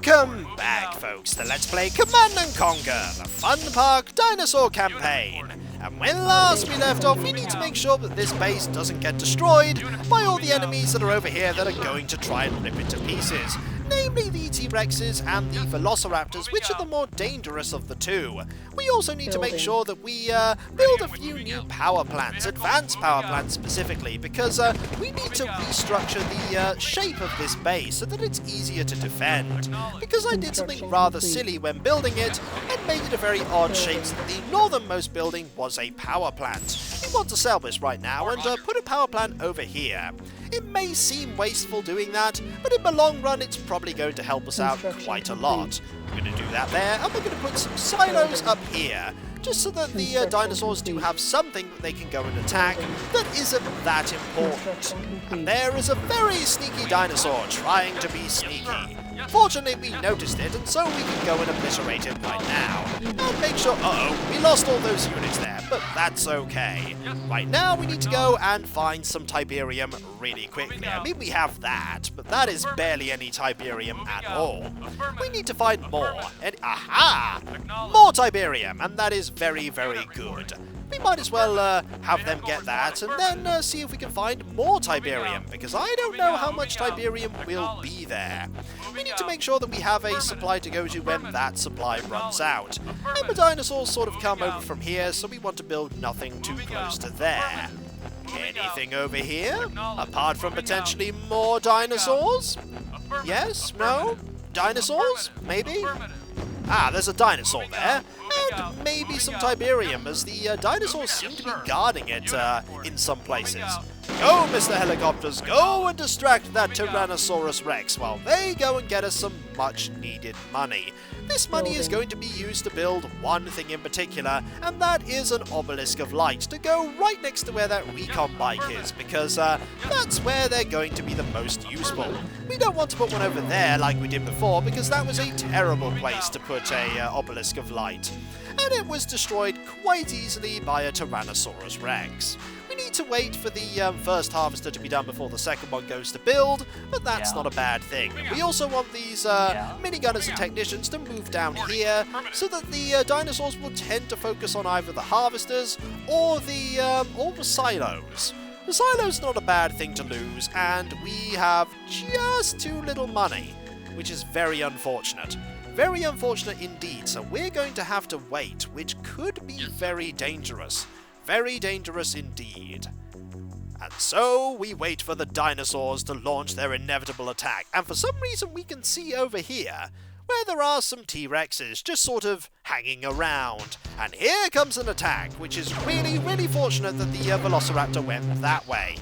Welcome back, folks, to Let's Play Command & Conquer, the Funpark Dinosaur Campaign. And when last we left off, we need to make sure that this base doesn't get destroyed by all the enemies that are over here that are going to try and rip it to pieces. Namely the T-Rexes and the velociraptors, which are the more dangerous of the two. We also need to make sure that we build a few new power plants, advanced power plants specifically, because we need to restructure the shape of this base so that it's easier to defend. Because I did something rather silly when building it, and made it a very odd shape so that the northernmost building was a power plant. We want to sell this right now and put a power plant over here. It may seem wasteful doing that, but in the long run it's probably going to help us out quite a lot. We're going to do that there, and we're going to put some silos up here, just so that the dinosaurs do have something that they can go and attack that isn't that important. And there is a very sneaky dinosaur trying to be sneaky. Fortunately, we noticed it, and so we can go and obliterate it right now. And make sure... Uh-oh, we lost all those units there, but that's okay. Right now, we need to go and find some tiberium really quickly. I mean, we have that, but that is barely any tiberium at all. We need to find more. And aha! More tiberium, and that is very, very good. We might as well have them get that, and then see if we can find more tiberium, because I don't know how much tiberium will be there. We need to make sure that we have a supply to go to when that supply runs out. And the dinosaurs sort of come over from here, so we want to build nothing too close to there. Anything over here? Apart from potentially more dinosaurs? Yes? No? Dinosaurs? Maybe? Ah, there's a dinosaur there, and maybe some tiberium, as the dinosaurs seem to be guarding it in some places. Go, Mr. Helicopters, go and distract that Tyrannosaurus Rex while they go and get us some much-needed money. This money is going to be used to build one thing in particular, and that is an obelisk of light to go right next to where that recon bike is, because that's where they're going to be the most useful. We don't want to put one over there like we did before, because that was a terrible place to put a obelisk of light, and it was destroyed quite easily by a Tyrannosaurus Rex. We need to wait for the first harvester to be done before the second one goes to build, but that's not a bad thing. We also want these minigunners and technicians to move down here, so that the dinosaurs will tend to focus on either the harvesters or the silos. The silo's not a bad thing to lose, and we have just too little money, which is very unfortunate. Very unfortunate indeed, so we're going to have to wait, which could be very dangerous. Very dangerous indeed. And so we wait for the dinosaurs to launch their inevitable attack, and for some reason we can see over here where there are some T-Rexes just sort of hanging around. And here comes an attack, which is really, really fortunate that the Velociraptor went that way.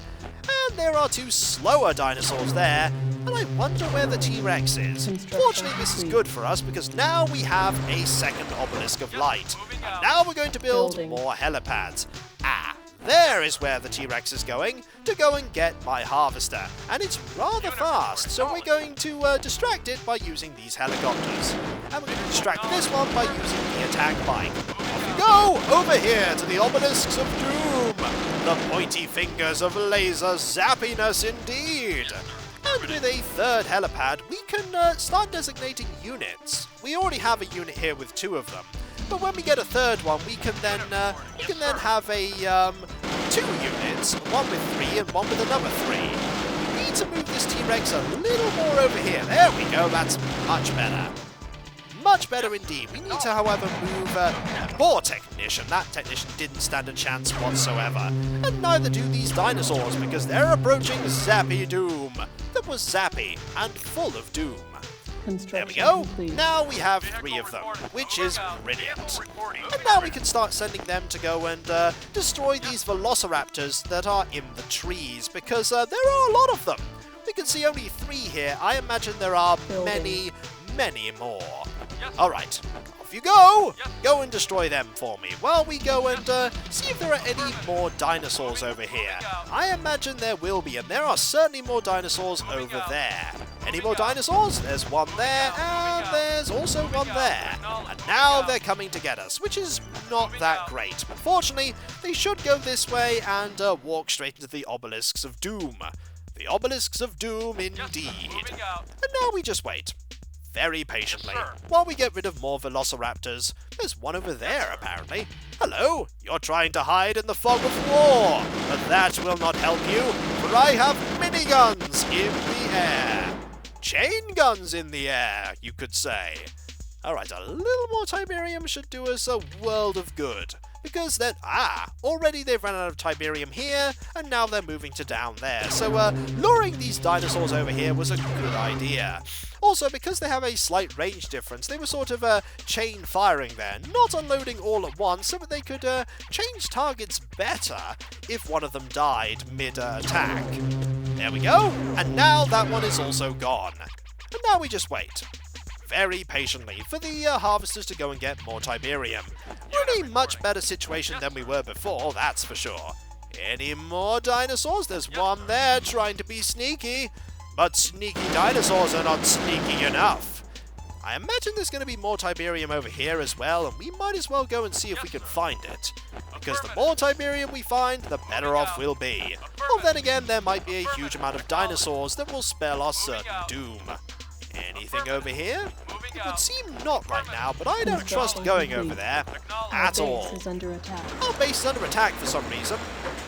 And there are two slower dinosaurs there, and I wonder where the T-Rex is. Fortunately, this is good for us, because now we have a second obelisk of light. And now we're going to build more helipads. Ah, there is where the T-Rex is going, to go and get my harvester. And it's rather fast, so we're going to distract it by using these helicopters. And we're going to distract this one by using the attack bike. Off we go, over here to the obelisks of doom. The pointy fingers of laser zappiness indeed. And with a third helipad, we can start designating units. We already have a unit here with two of them, but when we get a third one, we can then have a two units, one with three and one with another three. We need to move this T-Rex a little more over here. There we go. That's much better. Much better indeed. We need to, however, move more technician. That technician didn't stand a chance whatsoever. And neither do these dinosaurs, because they're approaching zappy doom. That was zappy and full of doom. There we go. Now we have three of them, which is brilliant. And now we can start sending them to go and destroy these velociraptors that are in the trees, because there are a lot of them. We can see only three here. I imagine there are many, many more. Alright, off you go! Go and destroy them for me, while we go and see if there are any more dinosaurs over here. I imagine there will be, and there are certainly more dinosaurs over there. Any more dinosaurs? There's one there, and there's also one there. And now they're coming to get us, which is not that great. But fortunately, they should go this way and walk straight into the obelisks of doom. The obelisks of doom indeed. And now we just wait. very patiently while we get rid of more velociraptors. There's one over there, apparently. Hello, you're trying to hide in the fog of war, but that will not help you, for I have miniguns in the air. Chain guns in the air, you could say. Alright, a little more tiberium should do us a world of good. Because then, already they've run out of tiberium here, and now they're moving to down there. So, luring these dinosaurs over here was a good idea. Also, because they have a slight range difference, they were sort of chain firing there, not unloading all at once, so that they could change targets better if one of them died mid-attack. There we go, and now that one is also gone. And now we just wait. Very patiently for the harvesters to go and get more tiberium. We're in a much better situation than we were before, that's for sure. Any more dinosaurs? There's one there trying to be sneaky. But sneaky dinosaurs are not sneaky enough. I imagine there's going to be more tiberium over here as well, and we might as well go and see if we can find it. Because the more tiberium we find, the better off we'll be. Well, then again, there might be a huge amount of dinosaurs that will spell us certain doom. Anything over here? It would seem not right now, but I don't trust going over there at all. Our base is under attack for some reason.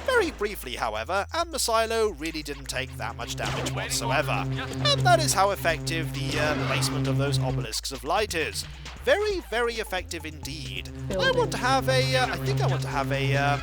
Very briefly, however, and the silo really didn't take that much damage whatsoever. And that is how effective the placement of those obelisks of light is. Very, very effective indeed. I want to have a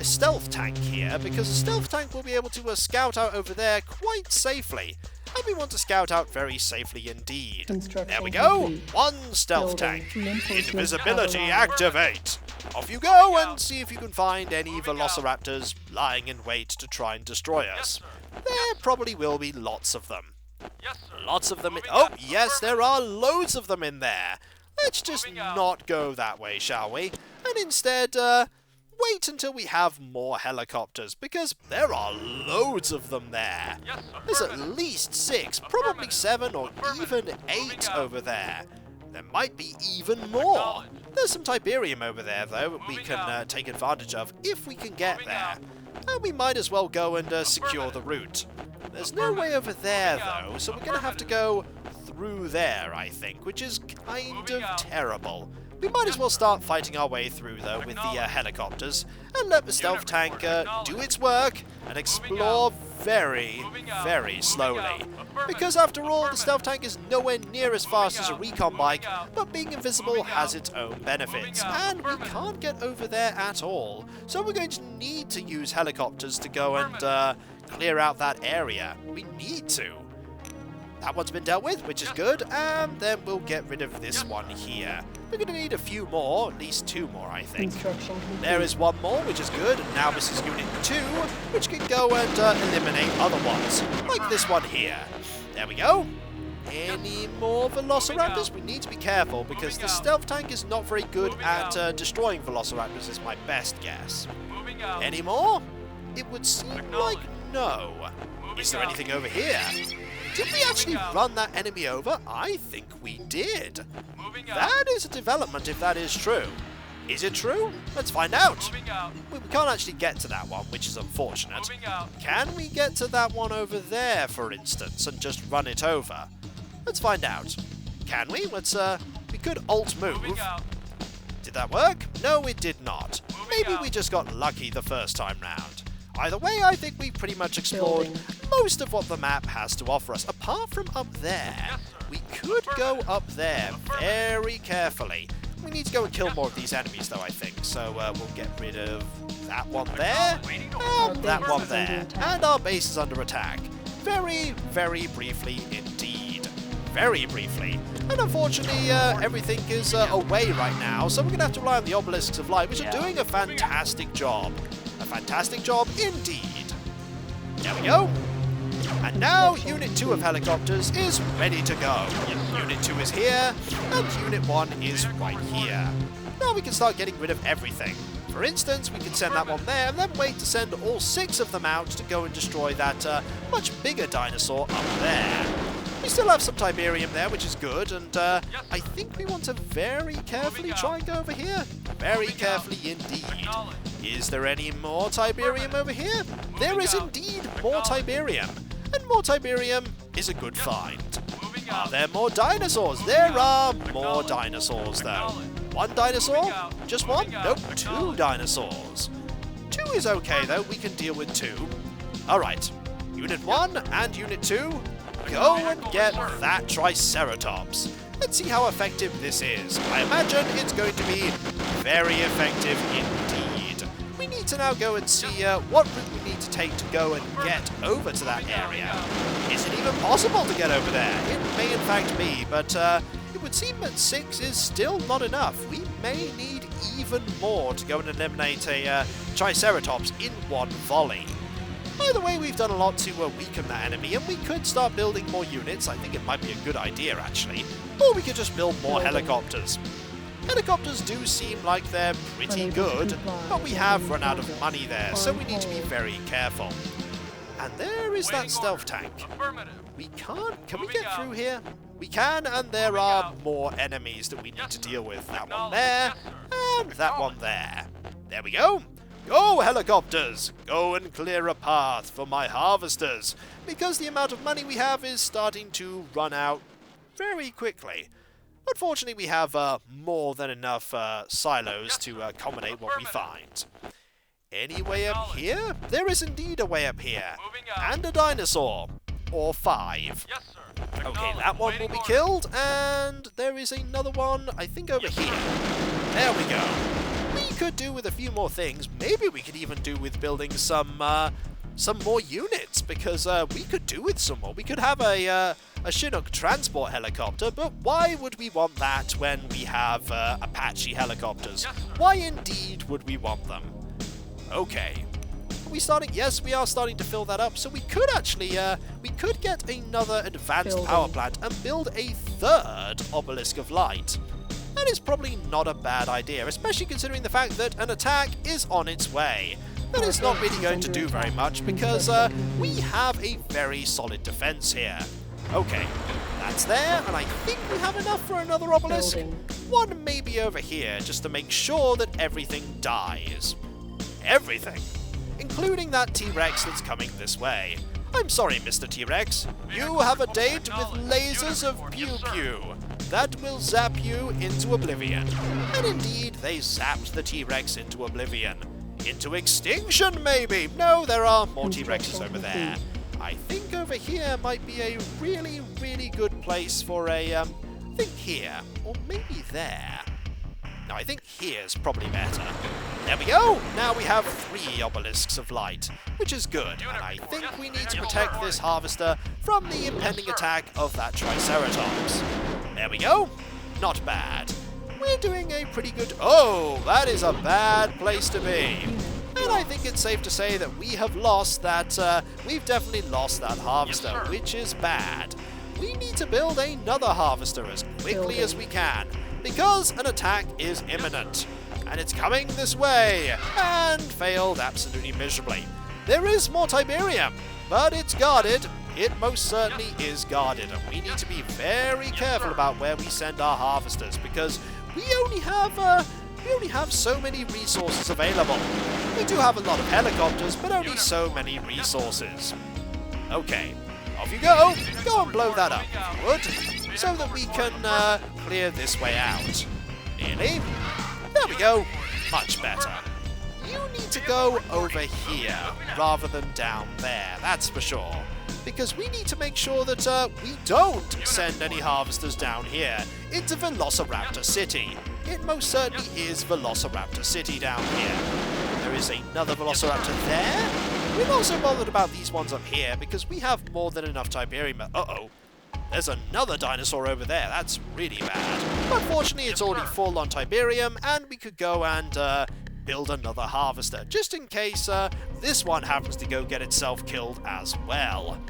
stealth tank here, because a stealth tank will be able to scout out over there quite safely. And we want to scout out very safely indeed. There we go! One stealth tank. Invisibility activate! Off you go and see if you can find any velociraptors lying in wait to try and destroy us. There probably will be lots of them. Lots of them. Oh, yes, there are loads of them in there. Let's just not go that way, shall we? And instead, wait until we have more helicopters, because there are loads of them there. There's at least 6, probably 7 or even 8 over there. There might be even more. There's some tiberium over there, though, that we can take advantage of if we can get there. And we might as well go and secure the route. There's no way over there, though, so we're going to have to go through there, I think, which is kind of terrible. We might as well start fighting our way through, though, with the helicopters, and let the stealth tank do its work and explore very, very slowly. Because after all, the stealth tank is nowhere near as fast as a recon bike, but being invisible has its own benefits, and we can't get over there at all. So we're going to need to use helicopters to go and clear out that area. We need to. That one's been dealt with, which is good, and then we'll get rid of this one here. We're going to need a few more, at least 2 more, I think. There is one more, which is good, and now this is Unit 2, which can go and eliminate other ones, like this one here. There we go. Any more velociraptors? We need to be careful, because the stealth tank is not very good at destroying velociraptors, is my best guess. Any more? It would seem like no. Is there anything over here? Did we actually run that enemy over? I think we did. That is a development if that is true. Is it true? Let's find out. We can't actually get to that one, which is unfortunate. Can we get to that one over there, for instance, and just run it over? Let's find out. Can we? We could alt move. Did that work? No, it did not. Maybe we just got lucky the first time round. Either way, I think we've pretty much explored most of what the map has to offer us, apart from up there. We could go up there very carefully. We need to go and kill more of these enemies, though, I think. So we'll get rid of that one there, and that one there. And our base is under attack. Very, very briefly indeed. Very briefly. And unfortunately, everything is away right now, so we're going to have to rely on the obelisks of light, which are doing a fantastic job. A fantastic job indeed. There we go. And now Unit 2 of helicopters is ready to go. Unit 2 is here, and Unit 1 is right here. Now we can start getting rid of everything. For instance, we can send that one there, and then wait to send all 6 of them out to go and destroy that much bigger dinosaur up there. We still have some tiberium there, which is good, and I think we want to very carefully try and go over here. Very carefully indeed. Is there any more tiberium over here? There is indeed more tiberium. And more tiberium is a good find. Are there more dinosaurs? There are more dinosaurs, though. One dinosaur? Just one? Nope, two dinosaurs. Two is okay, though. We can deal with two. Alright, Unit 1 and Unit 2, go and get that Triceratops. Let's see how effective this is. I imagine it's going to be very effective indeed. We need to now go and see what route we need to take to go and get over to that area. Is it even possible to get over there? It may in fact be, but it would seem that 6 is still not enough. We may need even more to go and eliminate a Triceratops in one volley. Either way, we've done a lot to weaken that enemy, and we could start building more units. I think it might be a good idea, actually. Or we could just build more helicopters. Helicopters do seem like they're pretty good, but we have run out of money there, so we need to be very careful. And there is that stealth tank. We can't... Can we get through here? We can, and there are more enemies that we need to deal with. That one there, and that one there. There we go. Go, helicopters! Go and clear a path for my harvesters, because the amount of money we have is starting to run out very quickly. Unfortunately, we have more than enough silos to accommodate what we find. Any way up here? There is indeed a way up here. And a dinosaur. Or 5. Okay, that one will be killed, and there is another one, I think, over here. There we go. We could do with a few more things. Maybe we could even do with building some more units, because we could do with some more. We could have a Chinook transport helicopter, but why would we want that when we have Apache helicopters? Why indeed would we want them? Okay. Are we starting? Yes, we are starting to fill that up, so we could actually, we could get another advanced power plant and build a third obelisk of light. That is probably not a bad idea, especially considering the fact that an attack is on its way. That is not really going to do very much because we have a very solid defense here. Okay, that's there, and I think we have enough for another obelisk. One maybe over here, just to make sure that everything dies. Everything, including that T-Rex that's coming this way. I'm sorry, Mr. T-Rex. You have a date with lasers of pew-pew. That will zap you into oblivion. And indeed, they zapped the T-Rex into oblivion. Into extinction, maybe! No, there are more T-Rexes over there. I think over here might be a really, really good place for a, I think here, or maybe there. No, I think here's probably better. There we go! Now we have 3 obelisks of light, which is good, and I think we need to protect this harvester from the impending attack of that Triceratops. There we go. Not bad. We're doing a pretty good... Oh, that is a bad place to be. And I think it's safe to say that we have lost that... we've definitely lost that harvester, which is bad. We need to build another harvester as quickly as we can, because an attack is imminent. And it's coming this way, and failed absolutely miserably. There is more tiberium, but it's guarded. It most certainly is guarded, and we need to be very careful about where we send our harvesters, because we only have so many resources available. We do have a lot of helicopters, but only so many resources. Okay, off you go. Go and blow that up, if you would, so that we can clear this way out. Nearly. There we go. Much better. You need to go over here rather than down there, that's for sure. Because we need to make sure that we don't send any harvesters down here into Velociraptor City. It most certainly is Velociraptor City down here. There is another Velociraptor there. We're not so bothered about these ones up here because we have more than enough tiberium. Uh-oh. There's another dinosaur over there. That's really bad. Unfortunately, it's already full on tiberium, and we could go and build another harvester, just in case this one happens to go get itself killed as well.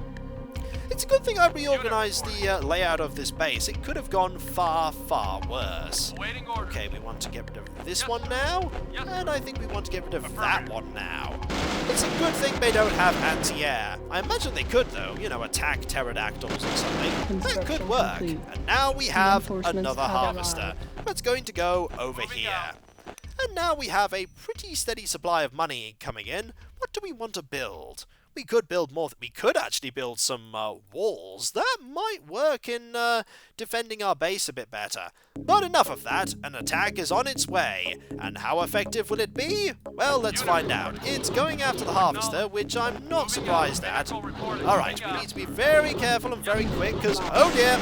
It's a good thing I reorganized the layout of this base. It could have gone far, far worse. Okay, we want to get rid of this one now, and I think we want to get rid of that one now. It's a good thing they don't have anti-air. I imagine they could, though, you know, attack pterodactyls or something. That could work. And now we have another harvester that's going to go over here. And now we have a pretty steady supply of money coming in. What do we want to build? We could build more. We could actually build some walls. That might work in defending our base a bit better. But enough of that. An attack is on its way. And how effective will it be? Well, let's find out. It's going after the harvester, which I'm not surprised at. Alright, we need to be very careful and very quick, because, oh dear,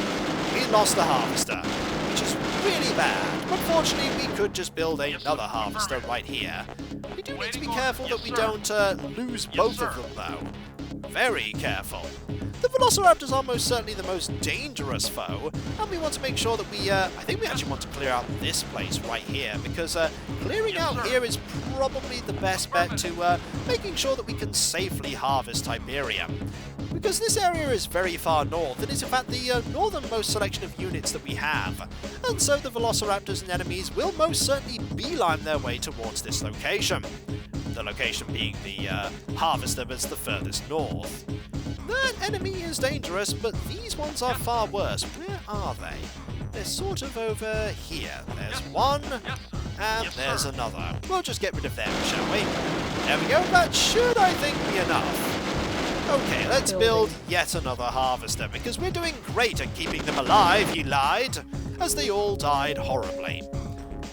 we lost the harvester, which is really bad. But fortunately, we could just build another harvester right here. We do need to be careful that we don't lose both of them, though. Very careful. The velociraptors are most certainly the most dangerous foe, and we want to make sure that we, I think we actually want to clear out this place right here, because clearing out here is probably the best bet to making sure that we can safely harvest tiberium. Because this area is very far north, it is in fact the northernmost selection of units that we have, and so the velociraptors and enemies will most certainly beeline their way towards this location. The location being the harvester that's the furthest north. That enemy is dangerous, but these ones are far worse. Where are they? They're sort of over here. There's one, and there's another. We'll just get rid of them, shall we? There we go, that should, I think, be enough. Okay, let's build yet another harvester, because we're doing great at keeping them alive, he lied, as they all died horribly.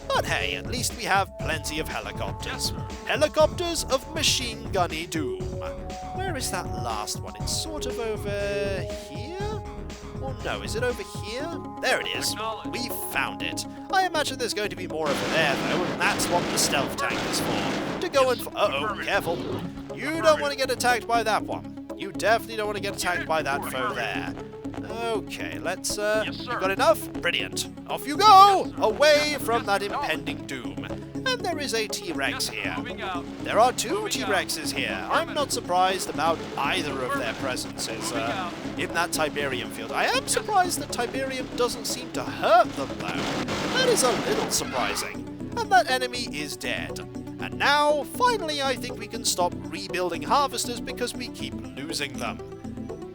But hey, at least we have plenty of helicopters. Helicopters of machine gunny doom. Where is that last one? It's sort of over here? Or no, is it over here? There it is. We found it. I imagine there's going to be more over there, though, and that's what the stealth tank is for. To go and... Uh-oh, careful. You don't want to get attacked by that one. You definitely don't want to get attacked by that foe there. Okay, let's, you got enough? Brilliant. Off you go! Away from that impending doom. And there is a T-Rex here. There are two T-Rexes here. I'm not surprised about either of their presences in that tiberium field. I am surprised that tiberium doesn't seem to hurt them, though. That is a little surprising. And that enemy is dead. And now, finally, I think we can stop rebuilding harvesters because we keep losing them.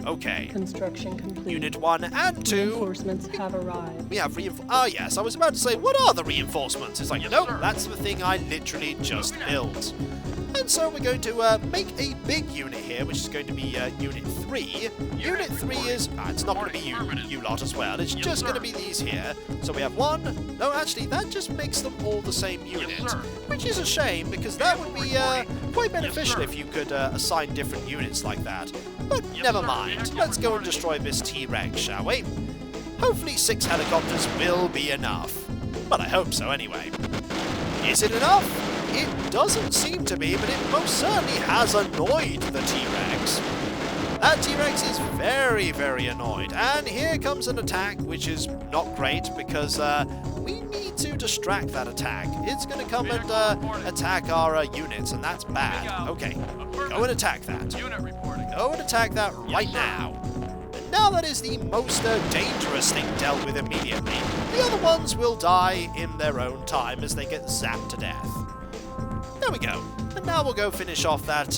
Okay. Construction complete. Unit 1 and 2. Reinforcements have arrived. We have Ah, yes, I was about to say, what are the reinforcements? It's like, no, that's the thing I literally just built. And so we're going to make a big unit here, which is going to be Unit 3. Unit 3 is... it's not going to be you lot as well. It's just going to be these here. So we have one... No, actually, that just makes them all the same unit. Which is a shame, because that would be quite beneficial if you could assign different units like that. But never mind. Let's go and destroy this T-Rex, shall we? Hopefully 6 helicopters will be enough. But I hope so anyway. Is it enough? It doesn't seem to be, but it most certainly has annoyed the T-Rex. That T-Rex is very, very annoyed. And here comes an attack, which is not great, because we need to distract that attack. It's going to come and attack our units, and that's bad. Okay, go and attack that. Go and attack that right now. And now that is the most dangerous thing dealt with immediately. The other ones will die in their own time as they get zapped to death. There we go. And now we'll go finish off that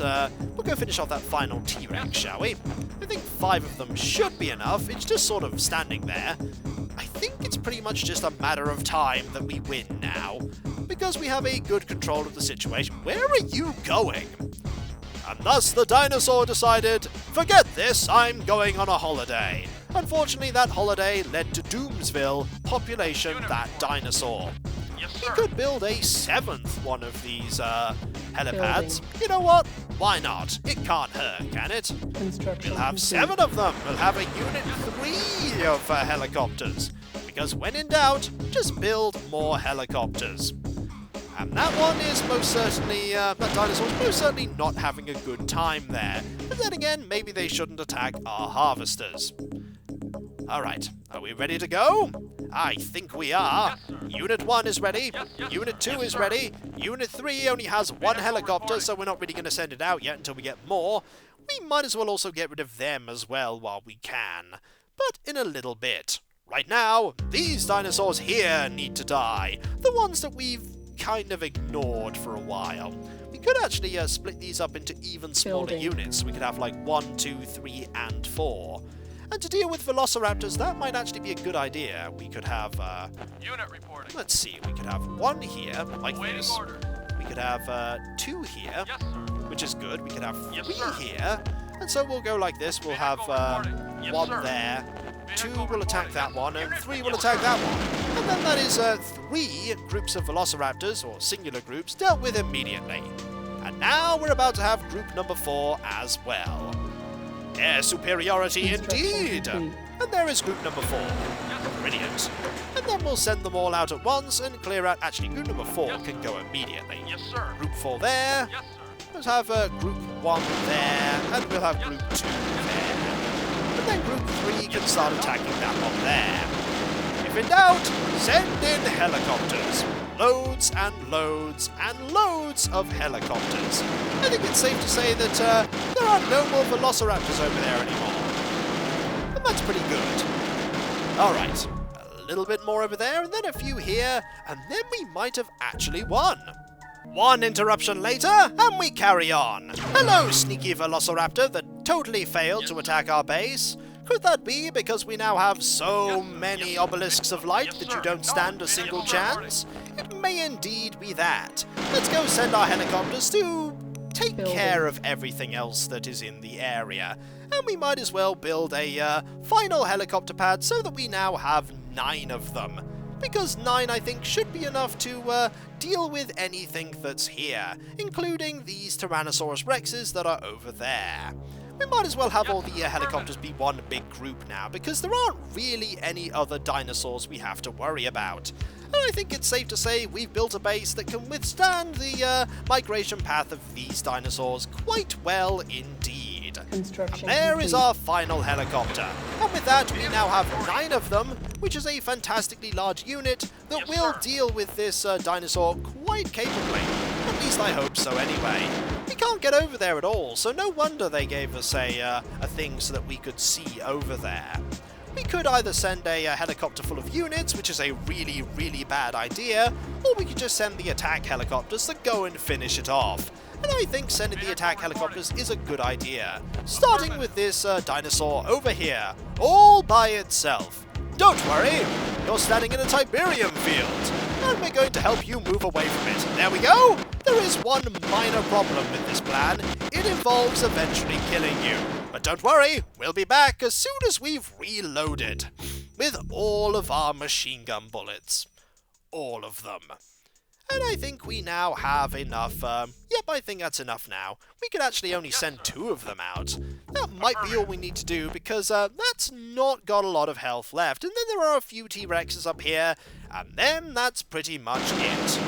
final T-Rex, shall we? I think 5 of them should be enough. It's just sort of standing there. I think it's pretty much just a matter of time that we win now, because we have a good control of the situation. Where are you going? And thus the dinosaur decided, forget this, I'm going on a holiday. Unfortunately, that holiday led to Doomsville, population that dinosaur. We could build a 7th one of these helipads. You know what? Why not? It can't hurt, can it? We'll have 7 of them. We'll have a Unit 3 of helicopters. Because when in doubt, just build more helicopters. And that one is most certainly, that dinosaur's most certainly not having a good time there. But then again, maybe they shouldn't attack our harvesters. Alright, are we ready to go? I think we are. Unit 1 is ready. Unit 2 is ready. Unit 3 only has 1 helicopter, so we're not really going to send it out yet until we get more. We might as well also get rid of them as well while we can. But in a little bit. Right now, these dinosaurs here need to die. The ones that we've kind of ignored for a while. We could actually split these up into even smaller units. We could have like 1, 2, 3, and 4. And to deal with velociraptors, that might actually be a good idea. We could have, Unit reporting. let's see, we could have 1 here, like this. We could have 2 here. Yes, sir. which is good. We can have Yes, 3 sir. here. And so we'll go like this. We'll have Yes, 1 sir. there, 2 Vehicle will attack reporting. that one, and 3 will Yes, attack sir. that one. And then that is 3 groups of velociraptors, or singular groups, dealt with immediately. And now we're about to have group number 4 as well. Air superiority Construction indeed! complete. And there is group number 4. Brilliant. And then we'll send them all out at once and clear out. Actually, group number 4 can go immediately. Yes, sir. Group 4 there. Yes, sir. Let's have group 1 there, and we'll have group 2 there. And then group 3 can start attacking that one there. If in doubt, send in helicopters. Loads and loads and loads of helicopters. I think it's safe to say that there are no more velociraptors over there anymore. And that's pretty good. Alright, a little bit more over there, and then a few here, and then we might have actually won. 1 interruption later, and we carry on. Hello, sneaky velociraptor that totally failed to attack our base. Could that be because we now have so many obelisks of light that you don't stand a single chance? It may indeed be that. Let's go send our helicopters to take care of everything else that is in the area. And we might as well build a final helicopter pad so that we now have 9 of them. Because 9, I think, should be enough to deal with anything that's here, including these Tyrannosaurus Rexes that are over there. We might as well have all the helicopters be one big group now, because there aren't really any other dinosaurs we have to worry about. And I think it's safe to say we've built a base that can withstand the migration path of these dinosaurs quite well indeed. Construction And there is complete. our final helicopter. And with that, we now have 9 of them, which is a fantastically large unit that Yes, will sir. deal with this dinosaur quite capably. At least I hope so anyway. We can't get over there at all, so no wonder they gave us a thing so that we could see over there. We could either send a helicopter full of units, which is a really, really bad idea, or we could just send the attack helicopters that go and finish it off. And I think sending the attack helicopters is a good idea. Starting with this dinosaur over here, all by itself. Don't worry, you're standing in a tiberium field, and we're going to help you move away from it. There we go! There is one minor problem with this plan. It involves eventually killing you. But don't worry, we'll be back as soon as we've reloaded. With all of our machine gun bullets. All of them. And I think we now have enough, yep, I think that's enough now. We could actually only send 2 of them out. That might be all we need to do, because that's not got a lot of health left. And then there are a few T-Rexes up here, and then that's pretty much it.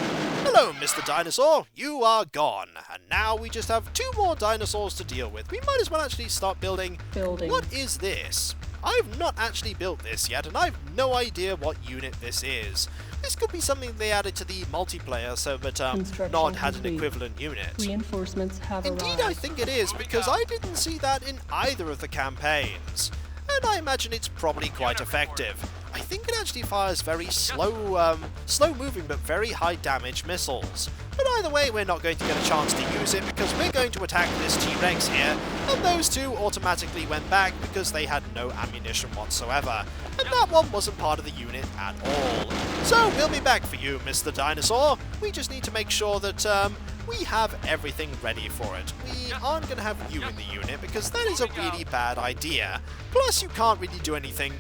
Hello, Mr. Dinosaur, you are gone. And now we just have 2 more dinosaurs to deal with. We might as well actually start building. Building. What is this? I've not actually built this yet, and I've no idea what unit this is. This could be something they added to the multiplayer so that Construction Nod had an complete. equivalent unit. Reinforcements have Indeed, arrived. I think it is, because I didn't see that in either of the campaigns. And I imagine it's probably quite effective. I think it actually fires very slow-moving but very high-damage missiles. But either way, we're not going to get a chance to use it because we're going to attack this T-Rex here, and those 2 automatically went back because they had no ammunition whatsoever. And that one wasn't part of the unit at all. So we'll be back for you, Mr. Dinosaur. We just need to make sure that we have everything ready for it. We aren't going to have you in the unit because that is a really bad idea. Plus, you can't really do anything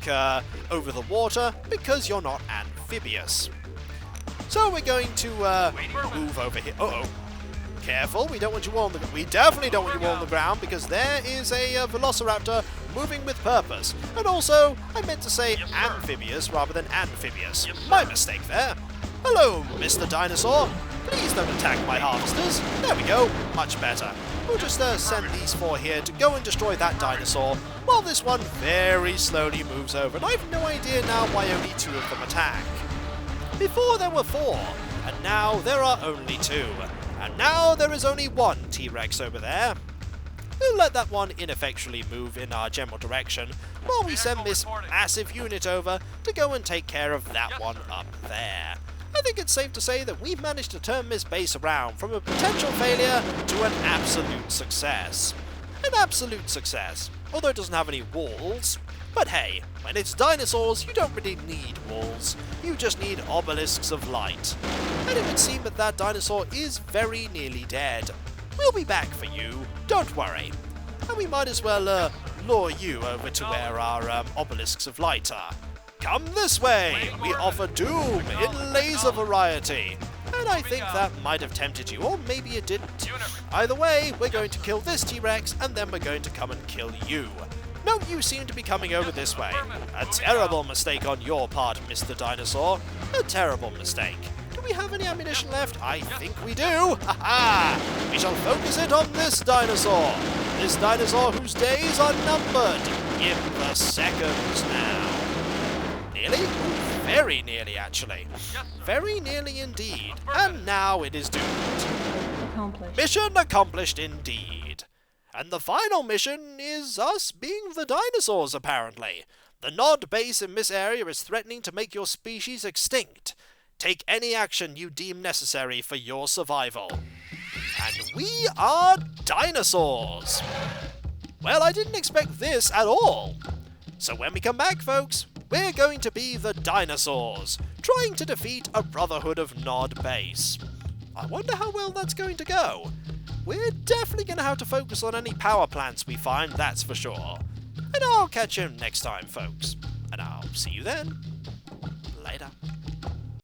over the water because you're not amphibious. So we're going to move over here. Uh-oh. Careful, we don't want you all on the we definitely don't want you all on the ground because there is a velociraptor moving with purpose. And also, I meant to say amphibious rather than amphibious. My mistake there. Hello, Mr. Dinosaur. Please don't attack my harvesters. There we go, much better. We'll just send these 4 here to go and destroy that dinosaur, while this one very slowly moves over. And I've no idea now why only 2 of them attack. Before there were 4, and now there are only 2. And now there is only 1 T-Rex over there. We'll let that one ineffectually move in our general direction, while we send this massive unit over to go and take care of that one up there. I think it's safe to say that we've managed to turn this base around from a potential failure to an absolute success. An absolute success, although it doesn't have any walls. But hey, when it's dinosaurs, you don't really need walls. You just need obelisks of light. And it would seem that that dinosaur is very nearly dead. We'll be back for you, don't worry. And we might as well lure you over to where our obelisks of light are. Come this way! We offer doom in laser variety. And I think that might have tempted you, or maybe it didn't. Either way, we're going to kill this T-Rex, and then we're going to come and kill you. No, you seem to be coming over this way. A terrible mistake on your part, Mr. Dinosaur. A terrible mistake. Do we have any ammunition left? I think we do. Ha-ha! We shall focus it on this dinosaur. This dinosaur whose days are numbered. In the seconds now. Nearly? Very nearly, actually. Very nearly indeed. And now it is doomed. Accomplished. Mission accomplished indeed. And the final mission is us being the dinosaurs, apparently. The Nod base in this area is threatening to make your species extinct. Take any action you deem necessary for your survival. And we are dinosaurs! Well, I didn't expect this at all. So when we come back, folks, we're going to be the dinosaurs, trying to defeat a Brotherhood of Nod base. I wonder how well that's going to go. We're definitely going to have to focus on any power plants we find, that's for sure. And I'll catch you next time, folks. And I'll see you then. Later.